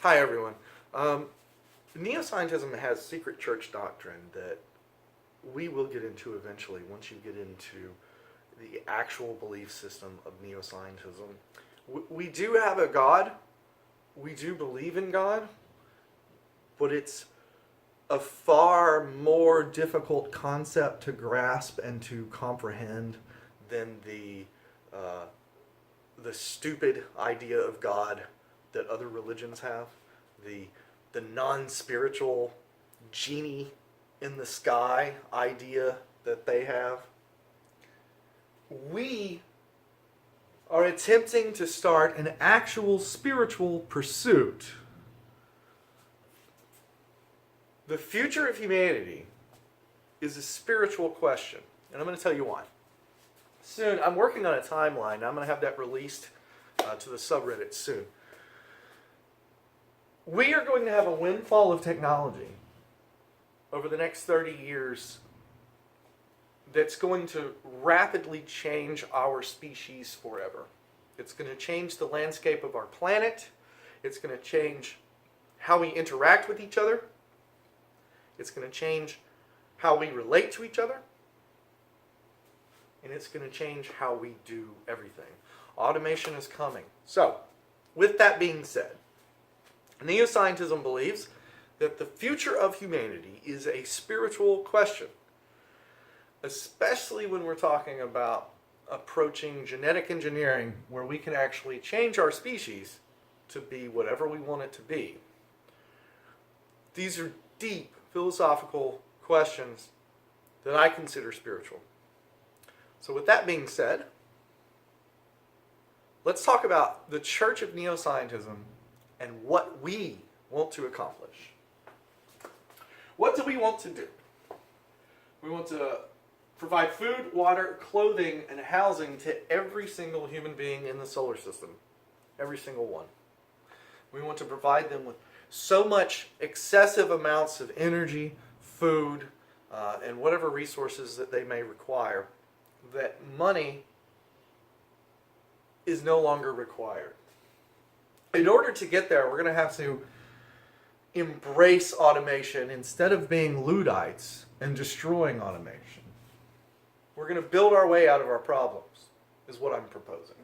Hi, everyone. NeoScientism has secret church doctrine that we will get into eventually once you get into the actual belief system of NeoScientism. We do have a God. We do believe in God, but it's a far more difficult concept to grasp and to comprehend than the stupid idea of God that other religions have, the non-spiritual genie in the sky idea that they have. We are attempting to start an actual spiritual pursuit. The future of humanity is a spiritual question, and I'm going to tell you why. Soon, I'm working on a timeline. I'm going to have that released to the subreddit soon. We are going to have a windfall of technology over the next 30 years that's going to rapidly change our species forever. It's going to change the landscape of our planet. It's going to change how we interact with each other. It's going to change how we relate to each other. And it's going to change how we do everything. Automation is coming. So, with that being said, NeoScientism believes that the future of humanity is a spiritual question, especially when we're talking about approaching genetic engineering, where we can actually change our species to be whatever we want it to be. These are deep philosophical questions that I consider spiritual. So with that being said, let's talk about the Church of NeoScientism and what we want to accomplish. What do we want to do? We want to provide food, water, clothing, and housing to every single human being in the solar system. Every single one. We want to provide them with so much excessive amounts of energy, food, and whatever resources that they may require, that money is no longer required. In order to get there, we're going to have to embrace automation instead of being Luddites and destroying automation. We're going to build our way out of our problems, is what I'm proposing.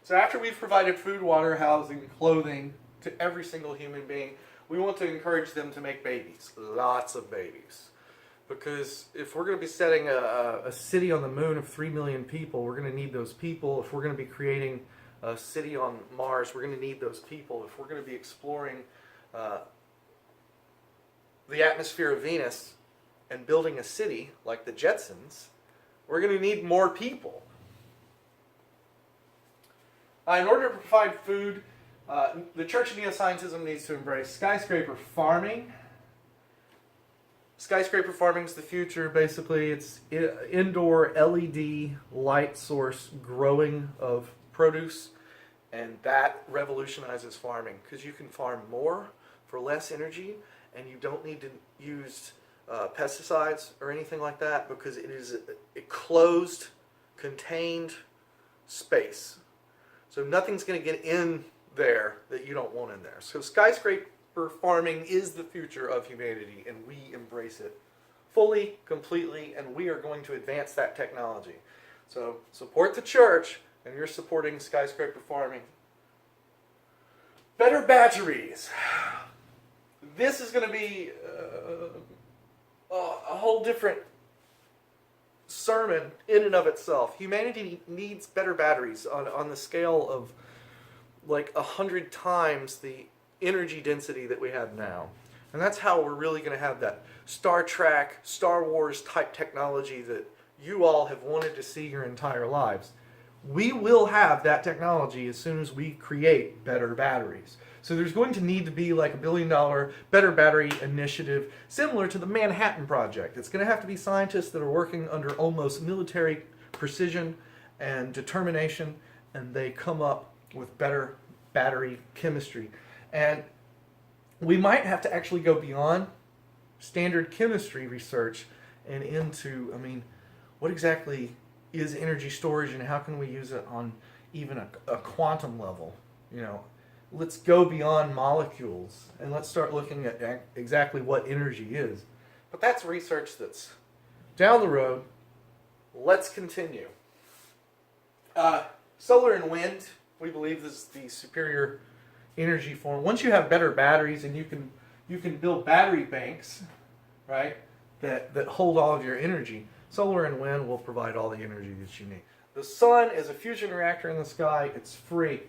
So after we've provided food, water, housing, clothing to every single human being, we want to encourage them to make babies, lots of babies. Because if we're going to be setting a city on the moon of 3 million people, we're going to need those people. If we're going to be creating a city on Mars, we're going to need those people. If we're going to be exploring the atmosphere of Venus and building a city like the Jetsons, we're going to need more people. In order to provide food, the Church of NeoScientism needs to embrace skyscraper farming. Skyscraper farming is the future. Basically, it's indoor LED light source growing of produce, and that revolutionizes farming because you can farm more for less energy, and you don't need to use pesticides or anything like that because it is a closed, contained space. So nothing's going to get in there that you don't want in there. So skyscraper farming is the future of humanity, and we embrace it fully, completely, and we are going to advance that technology. So support the church, and you're supporting skyscraper farming. Better batteries. This is going to be a whole different sermon in and of itself. Humanity needs better batteries on the scale of like 100 times the energy density that we have now. And that's how we're really going to have that Star Trek, Star Wars type technology that you all have wanted to see your entire lives. We will have that technology as soon as we create better batteries. So there's going to need to be like $1 billion better battery initiative similar to the Manhattan Project. It's going to have to be scientists that are working under almost military precision and determination, and they come up with better battery chemistry. And we might have to actually go beyond standard chemistry research and into, what exactly is energy storage and how can we use it on even a quantum level? let's go beyond molecules and let's start looking at exactly what energy is. But that's research that's down the road. Let's continue. Solar and wind, we believe, is the superior energy form. Once you have better batteries and you can build battery banks, right, that hold all of your energy, solar and wind will provide all the energy that you need. The sun is a fusion reactor in the sky. It's free.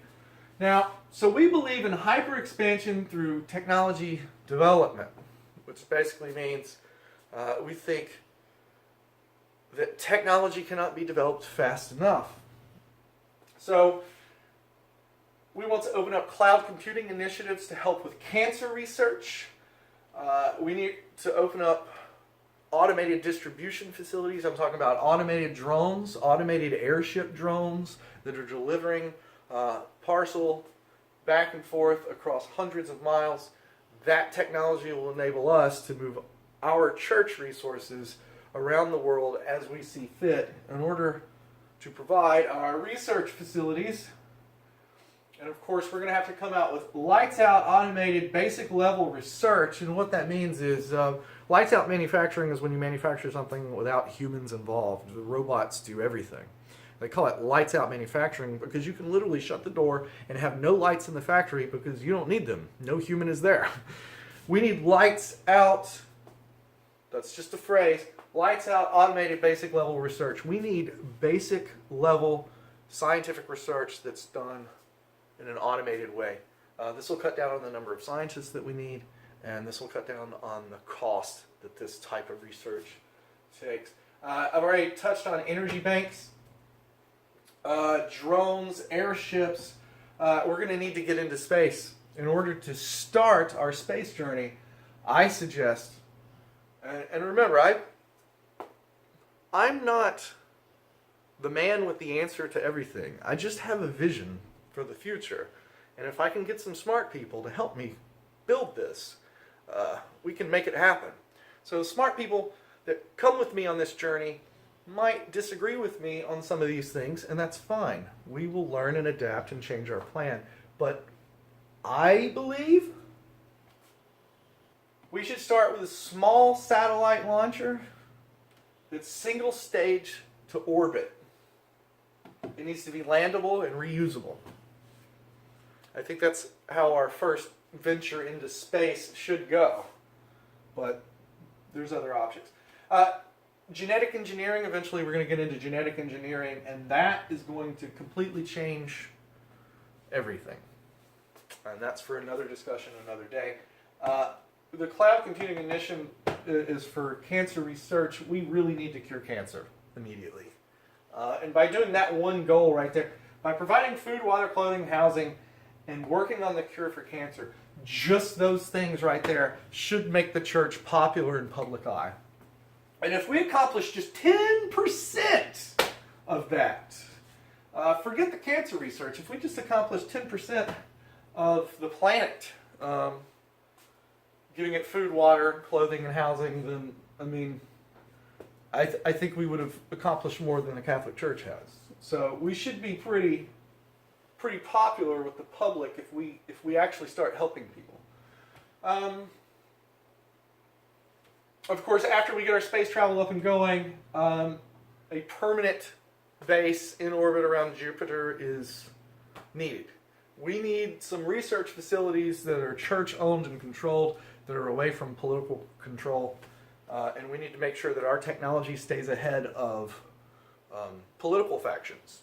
Now, so we believe in hyper-expansion through technology development, which basically means we think that technology cannot be developed fast enough. So we want to open up cloud computing initiatives to help with cancer research. We need to open up automated distribution facilities. I'm talking about automated drones, automated airship drones that are delivering parcel back and forth across hundreds of miles. That technology will enable us to move our church resources around the world as we see fit in order to provide our research facilities. And of course, we're going to have to come out with lights out automated basic level research. And what that means is lights out manufacturing is when you manufacture something without humans involved. The robots do everything. They call it lights out manufacturing because you can literally shut the door and have no lights in the factory because you don't need them. No human is there. We need lights out. That's just a phrase. Lights out automated basic level research. We need basic level scientific research that's done in an automated way. This will cut down on the number of scientists that we need, and this will cut down on the cost that this type of research takes. I've already touched on energy banks, drones, airships. We're going to need to get into space. In order to start our space journey, I suggest, and remember, I'm not the man with the answer to everything. I just have a vision for the future. And if I can get some smart people to help me build this, we can make it happen. So smart people that come with me on this journey might disagree with me on some of these things, and that's fine. We will learn and adapt and change our plan. But I believe we should start with a small satellite launcher that's single stage to orbit. It needs to be landable and reusable. I think that's how our first venture into space should go. But there's other options. Genetic engineering, eventually we're going to get into genetic engineering, and that is going to completely change everything. And that's for another discussion another day. The cloud computing initiative is for cancer research. We really need to cure cancer immediately. And by doing that one goal right there, by providing food, water, clothing, housing, and working on the cure for cancer, just those things right there should make the church popular in public eye. And if we accomplish just 10% of that, forget the cancer research. If we just accomplish 10% of the planet, giving it food, water, clothing, and housing, then, I mean, I think we would have accomplished more than the Catholic Church has. So we should be pretty popular with the public if we actually start helping people. Of course, after we get our space travel up and going, a permanent base in orbit around Jupiter is needed. We need some research facilities that are church-owned and controlled, that are away from political control, and we need to make sure that our technology stays ahead of political factions.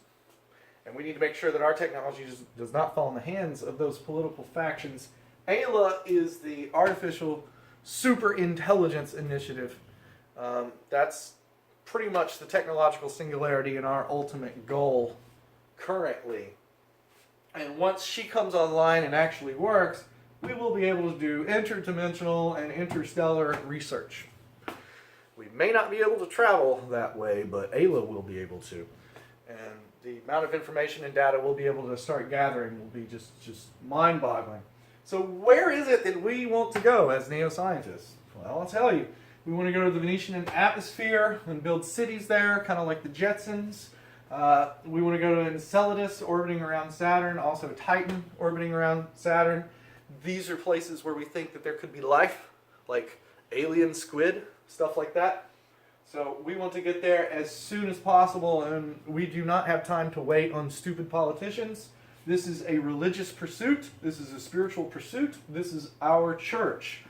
And we need to make sure that our technology does not fall in the hands of those political factions. AILA is the Artificial Superintelligence Initiative. That's pretty much the technological singularity and our ultimate goal currently. And once she comes online and actually works, we will be able to do interdimensional and interstellar research. We may not be able to travel that way, but AILA will be able to. And the amount of information and data we'll be able to start gathering will be just mind-boggling. So where is it that we want to go as NeoScientists? Well, I'll tell you. We want to go to the Venetian atmosphere and build cities there, kind of like the Jetsons. We want to go to Enceladus, orbiting around Saturn, also Titan, orbiting around Saturn. These are places where we think that there could be life, like alien squid, stuff like that. So we want to get there as soon as possible, and we do not have time to wait on stupid politicians. This is a religious pursuit. This is a spiritual pursuit. This is our church.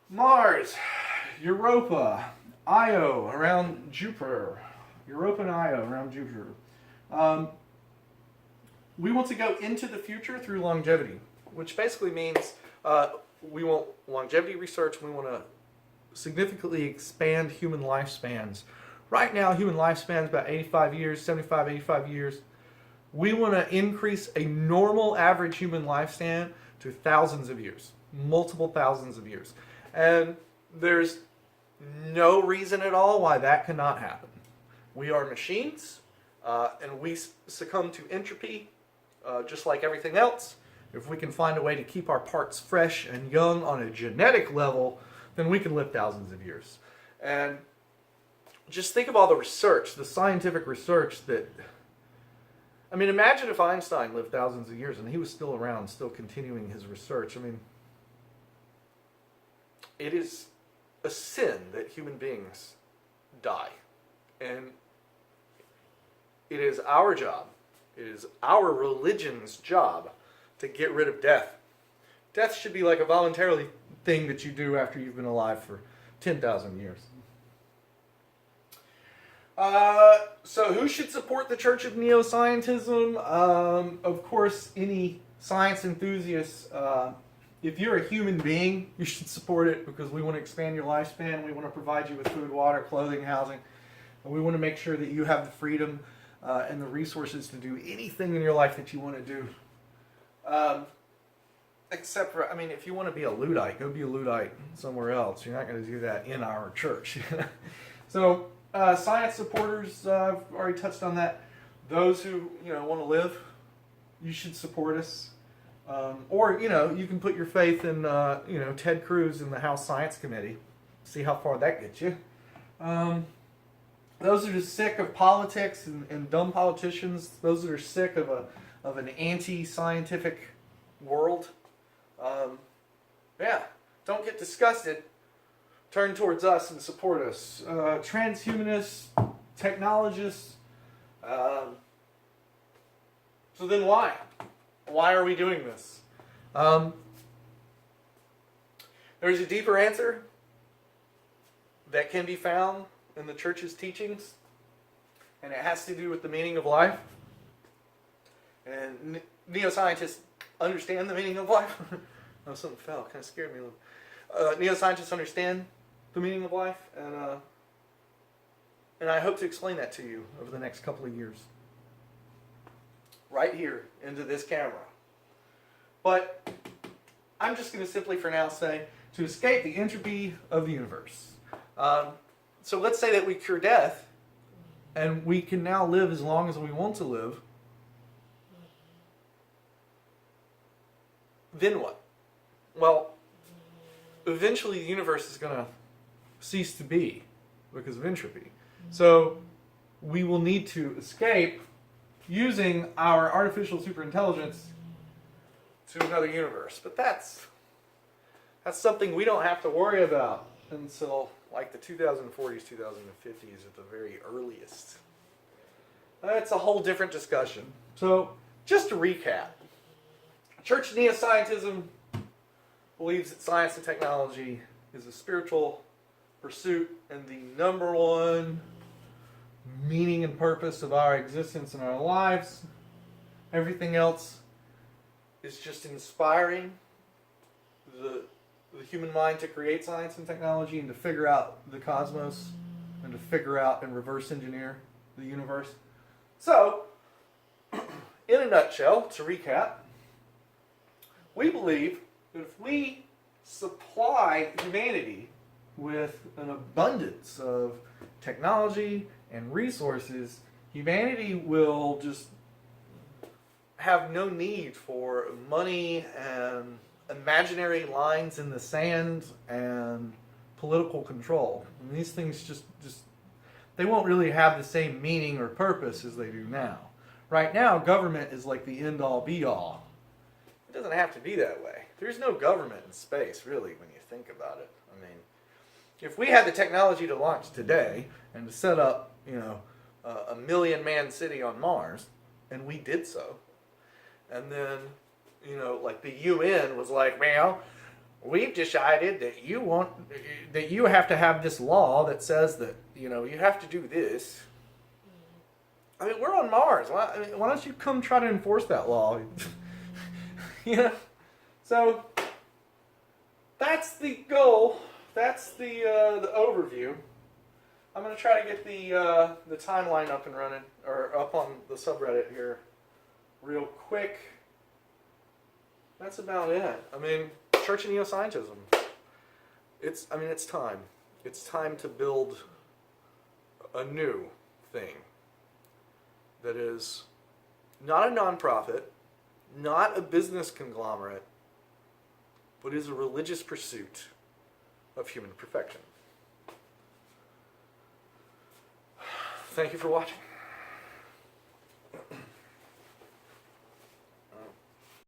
Mars, Europa, Io around Jupiter. Europa and Io around Jupiter. We want to go into the future through longevity, which basically means we want longevity research. We want to significantly expand human lifespans. Right now, human lifespan is about 85 years, 75, 85 years. We want to increase a normal average human lifespan to thousands of years, multiple thousands of years. And there's no reason at all why that cannot happen. We are machines, and we succumb to entropy just like everything else. If we can find a way to keep our parts fresh and young on a genetic level, then we can live thousands of years. And just think of all the research, the scientific research that... I mean, imagine if Einstein lived thousands of years and he was still around, still continuing his research. I mean, it is a sin that human beings die. And it is our job, it is our religion's job to get rid of death. Death should be like a voluntary thing that you do after you've been alive for 10,000 years. So who should support the Church of NeoScientism? Of course, any science enthusiasts. If you're a human being, you should support it because we want to expand your lifespan. We want to provide you with food, water, clothing, housing. And we want to make sure that you have the freedom and the resources to do anything in your life that you want to do. Except for, I mean, if you want to be a Luddite, go be a Luddite somewhere else. You're not going to do that in our church. So, science supporters, I've already touched on that. Those who, want to live, you should support us. Or, you can put your faith in, Ted Cruz and the House Science Committee. See how far that gets you. Those that are sick of politics and dumb politicians, those that are sick of an anti-scientific world, don't get disgusted. Turn towards us and support us. Transhumanists, technologists. So then why? Why are we doing this? There's a deeper answer that can be found in the church's teachings, and it has to do with the meaning of life. And neo-scientists understand the meaning of life. Oh, something fell. Kind of scared me a little. Neo-scientists understand the meaning of life, and I hope to explain that to you over the next couple of years. Right here, into this camera. But I'm just going to simply for now say, to escape the entropy of the universe. So let's say that we cure death, and we can now live as long as we want to live. Then what? Well, eventually the universe is going to cease to be because of entropy. So we will need to escape using our artificial superintelligence to another universe. But that's something we don't have to worry about until like the 2040s, 2050s at the very earliest. That's a whole different discussion. So just to recap, Church Neo-Scientism believes that science and technology is a spiritual pursuit and the number one meaning and purpose of our existence in our lives. Everything else is just inspiring the human mind to create science and technology and to figure out the cosmos and to figure out and reverse engineer the universe. So, in a nutshell, to recap, we believe that if we supply humanity with an abundance of technology and resources, humanity will just have no need for money and imaginary lines in the sand and political control. And these things just they won't really have the same meaning or purpose as they do now. Right now, government is like the end-all, be-all. It doesn't have to be that way. There's no government in space, really, when you think about it. I mean, if we had the technology to launch today and to set up, a million-man city on Mars, and we did so, and then, like the UN was like, well, we've decided that you have to have this law that says that, you have to do this. I mean, we're on Mars. Why don't you come try to enforce that law? So that's the goal. That's the overview. I'm going to try to get the timeline up and running, or up on the subreddit here real quick. That's about it. I mean, Church of NeoScientism. It's time. It's time to build a new thing that is not a nonprofit, not a business conglomerate, but is a religious pursuit of human perfection. Thank you for watching.